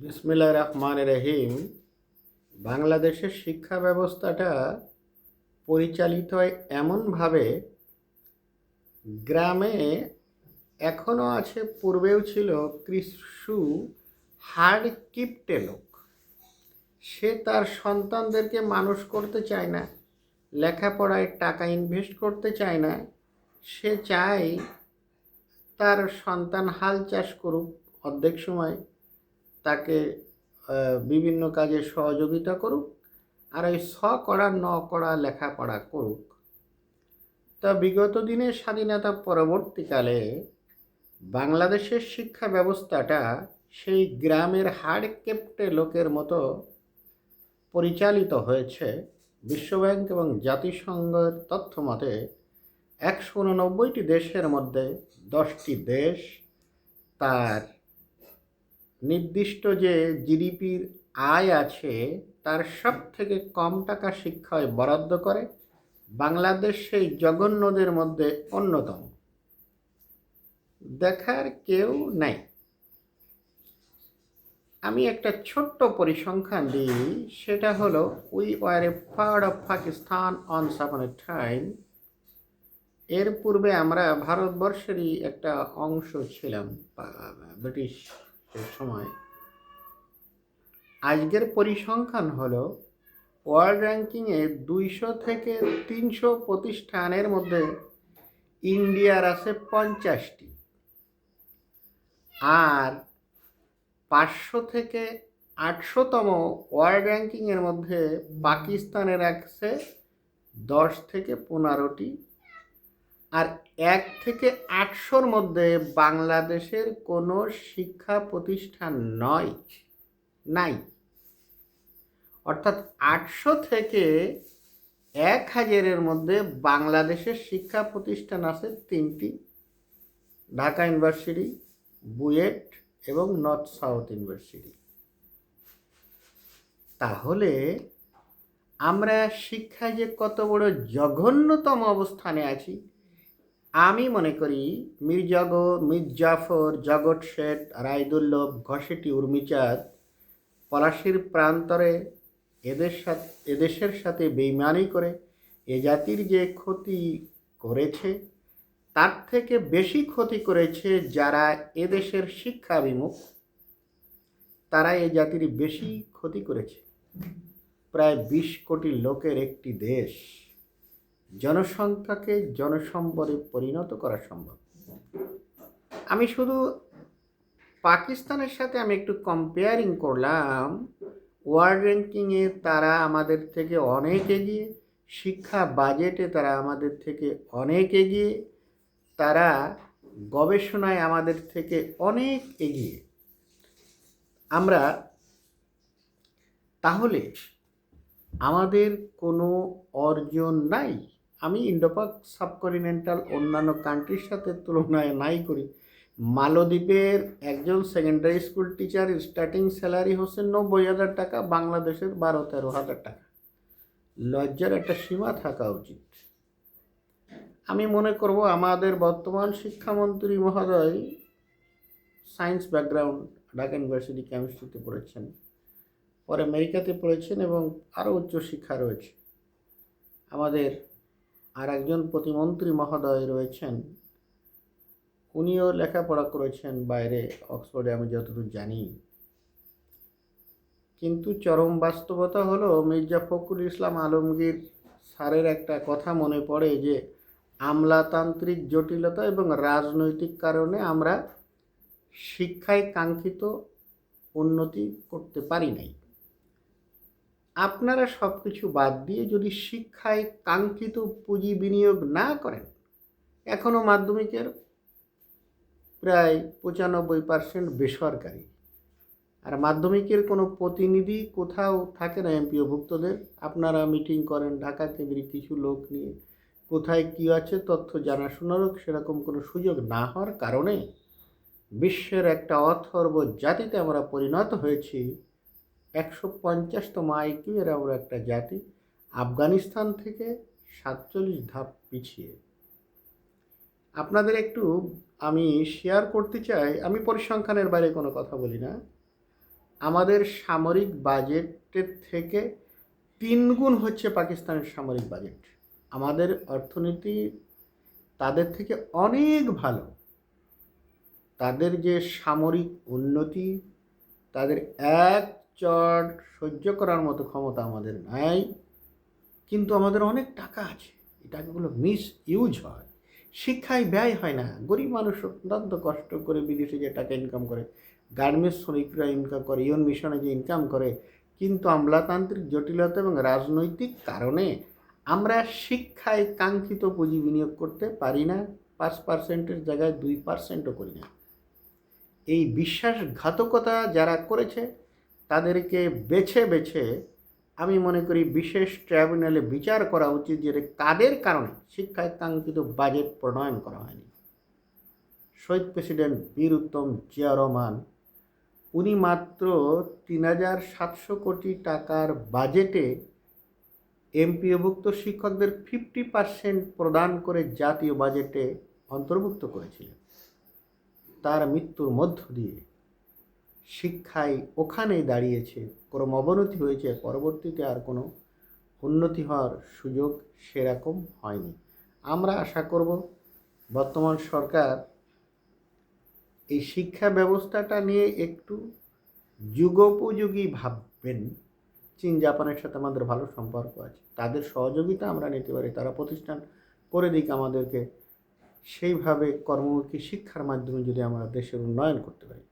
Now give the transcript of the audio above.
বিসমিল্লাহির রহমানির রহিম। বাংলাদেশের শিক্ষা ব্যবস্থাটা পরিচালিত হয় এমনভাবে, গ্রামে এখনও আছে, পূর্বেও ছিল কিছু হার্ড কিপটে লোক। সে তার সন্তানদেরকে মানুষ করতে চায় না, লেখাপড়ায় টাকা ইনভেস্ট করতে চায় না। সে চায় তার সন্তান হাল চাষ করুক, অর্ধেক সময় তাকে বিভিন্ন কাজে সহযোগিতা করুক, আর ওই করা ন করা লেখাপড়া করুক। তা বিগত দিনে স্বাধীনতা পরবর্তীকালে বাংলাদেশের শিক্ষা ব্যবস্থাটা সেই গ্রামের হাড় কেপ্টে লোকের মতো পরিচালিত হয়েছে। বিশ্বব্যাংক এবং জাতিসংঘের তথ্য মতে 189টি দেশের মধ্যে 10টি দেশ তার নির্দিষ্ট যে জিডিপির আয় আছে তার সব থেকে কম টাকা শিক্ষায় বরাদ্দ করে। বাংলাদেশ সেই জঘন্যদের মধ্যে অন্যতম। দেখার কেউ নাই। আমি একটা ছোট্ট পরিসংখ্যান দিই, সেটা হলো we were A part of Pakistan on some time. এর পূর্বে আমরা ভারতবর্ষেরই একটা অংশ ছিলাম ব্রিটিশের সময়। আজকের পরিসংখ্যান হলো ওয়ার্ল্ড র্যাঙ্কিংয়ে 200 থেকে 300 প্রতিষ্ঠানের মধ্যে ইন্ডিয়ার আছে 50টি, আর 500 থেকে 800তম ওয়ার্ল্ড র্যাঙ্কিংয়ের মধ্যে পাকিস্তানের আছে 10 থেকে 15টি, আর 1 থেকে 800-র মধ্যে বাংলাদেশের কোনো শিক্ষা প্রতিষ্ঠান নাই। অর্থাৎ 800 থেকে 1000-এর মধ্যে বাংলাদেশের শিক্ষা প্রতিষ্ঠান আছে 3টি: ঢাকা ইউনিভার্সিটি, বুয়েট এবং নর্থ সাউথ ইউনিভার্সিটি। তাহলে আমরা শিক্ষায় যে কত বড় জঘন্যতম অবস্থানে আছি। আমি মনে করি মির্জাফর, জগৎ শেঠ, রায়দুল্লভ, ঘসেটি, উর্মিচাঁদ পলাশির প্রান্তরে এদেশের সাথে বেইমানি করে এ জাতির যে ক্ষতি করেছে, তার থেকে বেশি ক্ষতি করেছে যারা এদেশের শিক্ষা বিমুখ। তারা এ জাতির বেশি ক্ষতি করেছে। প্রায় 20 কোটি লোকের একটি দেশ, জনসংখ্যাকে জনসম্পদে পরিণত করা সম্ভব। আমি শুধু পাকিস্তানের সাথে আমি একটু কম্পেয়ারিং করলাম। ওয়ার্ল্ড র্যাঙ্কিংয়ে তারা আমাদের থেকে অনেক এগিয়ে, শিক্ষা বাজেটে তারা আমাদের থেকে অনেক এগিয়ে, তারা গবেষণায় আমাদের থেকে অনেক এগিয়ে। আমরা তাহলে আমাদের কোনো অর্জন নাই। আমি ইন্ডোপাক সাবকন্টিনেন্টাল অন্যান্য কান্ট্রির সাথে তুলনায় নাই করি। মালদ্বীপের একজন secondary school teacher starting salary হচ্ছে 90,000 টাকা, বাংলাদেশের 12-13,000 টাকা। লজ্জার একটা সীমা থাকা উচিত। আমি মনে করব আমাদের বর্তমান শিক্ষামন্ত্রী মহোদয় সায়েন্স ব্যাকগ্রাউন্ড, ঢাকা ইউনিভার্সিটি কেমিস্ট্রিতে পড়েছেন, পরে আমেরিকাতে পড়েছেন এবং আরও উচ্চশিক্ষা রয়েছে। আমাদের আর একজন প্রতিমন্ত্রী মহোদয় রয়েছেন, উনিও লেখাপড়া করেছেন বাইরে, অক্সফোর্ডে, আমি যতদূর জানি। কিন্তু চরম বাস্তবতা হলো মির্জা ফখরুল ইসলাম আলমগীর স্যারের একটা কথা মনে পড়ে যে আমলাতান্ত্রিক জটিলতা এবং রাজনৈতিক কারণে আমরা শিক্ষায় কাঙ্ক্ষিত উন্নতি করতে পারি নাই। আপনারা সব কিছু বাদ দিয়ে যদি শিক্ষায় কাঙ্ক্ষিত পুঁজি বিনিয়োগ না করেন, এখনও মাধ্যমিকের প্রায় 95% বেসরকারি, আর মাধ্যমিকের কোনো প্রতিনিধি কোথাও থাকে না এমপিওভুক্তদের। আপনারা মিটিং করেন ঢাকা কেন্দ্রিক কিছু লোক নিয়ে, কোথায় কী আছে তথ্য জানাশোনারও সেরকম কোনো সুযোগ না হওয়ার কারণে বিশ্বের একটা অথর্ব জাতিতে আমরা পরিণত হয়েছি। 150তম আইকিউ এর আমরা একটা জাতি, আফগানিস্তান থেকে 47 ধাপ পিছিয়ে। আপনাদের একটু আমি শেয়ার করতে চাই, আমি পরিসংখ্যানের বাইরে কোনো কথা বলি না। আমাদের সামরিক বাজেটের থেকে 3 গুণ হচ্ছে পাকিস্তানের সামরিক বাজেট। আমাদের অর্থনীতি তাদের থেকে অনেক ভালো। তাদের যে সামরিক উন্নতি, তাদের এক চট সহ্য করার মতো ক্ষমতা আমাদের নাই, কিন্তু আমাদের অনেক টাকা আছে। এই টাকাগুলো মিস ইউজ হয়, শিক্ষায় ব্যয় হয় না। গরিব মানুষ অত্যন্ত কষ্ট করে বিদেশে যে টাকা ইনকাম করে, গার্মেন্টস শ্রমিকরা ইনকাম করে, ইয়ন মিশনে যে ইনকাম করে, কিন্তু আমলাতান্ত্রিক জটিলতা এবং রাজনৈতিক কারণে আমরা শিক্ষায় কাঙ্ক্ষিত পুঁজি বিনিয়োগ করতে পারি না। 5%-এর জায়গায় 2%ও করি না। এই বিশ্বাসঘাতকতা যারা করেছে তাদেরকে বেছে বেছে আমি মনে করি বিশেষ ট্রাইব্যুনালে বিচার করা উচিত যে কাদের কারণে শিক্ষায় কাঙ্ক্ষিত বাজেট প্রণয়ন করা হয়নি। শহীদ প্রেসিডেন্ট বীর উত্তম জিয়া রহমান, উনি মাত্র 3,700 কোটি টাকার বাজেটে এমপিওভুক্ত শিক্ষকদের 50% প্রদান করে জাতীয় বাজেটে অন্তর্ভুক্ত করেছিলেন। তার মৃত্যুর মধ্য দিয়ে শিক্ষায় ওখানেই দাঁড়িয়েছে, ক্রম অবনতি হয়েছে, পরবর্তীতে আর কোনো উন্নতি হওয়ার সুযোগ সেরকম হয়নি। আমরা আশা করব বর্তমান সরকার এই শিক্ষা ব্যবস্থাটা নিয়ে একটু যুগোপযোগী ভাববেন। চীন জাপানের সাথে আমাদের ভালো সম্পর্ক আছে, তাদের সহযোগিতা আমরা নিতে পারি, তারা প্রতিষ্ঠান করে দিক আমাদেরকে। সেইভাবে কর্মমুখী শিক্ষার মাধ্যমে যদি আমরা দেশের উন্নয়ন করতে পারি,